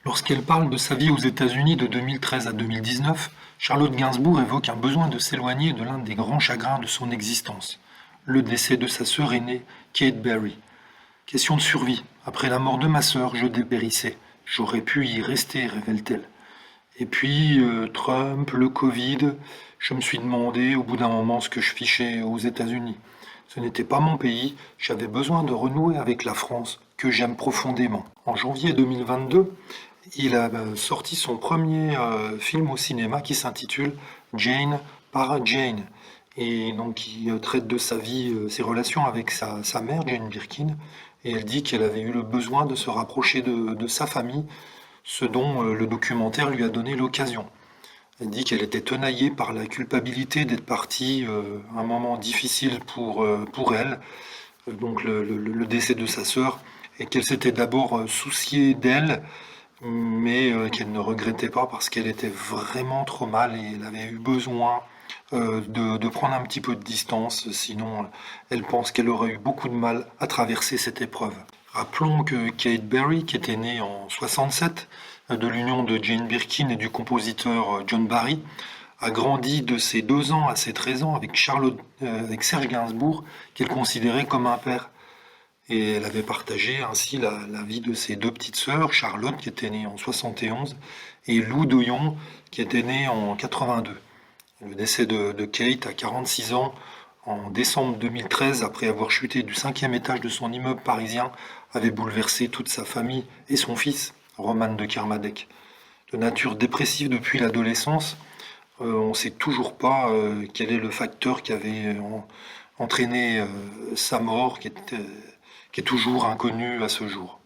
Lorsqu'elle parle de sa vie aux États-Unis de 2013 à 2019, Charlotte Gainsbourg évoque un besoin de s'éloigner de l'un des grands chagrins de son existence, le décès de sa sœur aînée, Kate Berry. Question de survie. Après la mort de ma sœur, je dépérissais. J'aurais pu y rester, révèle-t-elle. Et puis, Trump, le Covid, je me suis demandé au bout d'un moment ce que je fichais aux États-Unis. Ce n'était pas mon pays, j'avais besoin de renouer avec la France, que j'aime profondément. En janvier 2022, il a sorti son premier film au cinéma qui s'intitule Jane par Jane. Et donc, il traite de sa vie, ses relations avec sa mère, Jane Birkin. Et elle dit qu'elle avait eu le besoin de se rapprocher de sa famille, ce dont le documentaire lui a donné l'occasion. Elle dit qu'elle était tenaillée par la culpabilité d'être partie à un moment difficile pour elle, donc le décès de sa sœur, et qu'elle s'était d'abord souciée d'elle, mais qu'elle ne regrettait pas parce qu'elle était vraiment trop mal et elle avait eu besoin de prendre un petit peu de distance, sinon elle pense qu'elle aurait eu beaucoup de mal à traverser cette épreuve. Rappelons que Kate Berry, qui était née en 67, de l'union de Jane Birkin et du compositeur John Barry, a grandi de ses 2 ans à ses 13 ans avec Serge Gainsbourg, qu'elle considérait comme un père. Et elle avait partagé ainsi la vie de ses deux petites sœurs, Charlotte qui était née en 71 et Lou Doyon qui était née en 82. Le décès de Kate à 46 ans en décembre 2013 après avoir chuté du 5e étage de son immeuble parisien avait bouleversé toute sa famille et son fils, Roman de Kermadec. De nature dépressive depuis l'adolescence, on ne sait toujours pas quel est le facteur qui avait entraîné sa mort, qui est toujours inconnu à ce jour.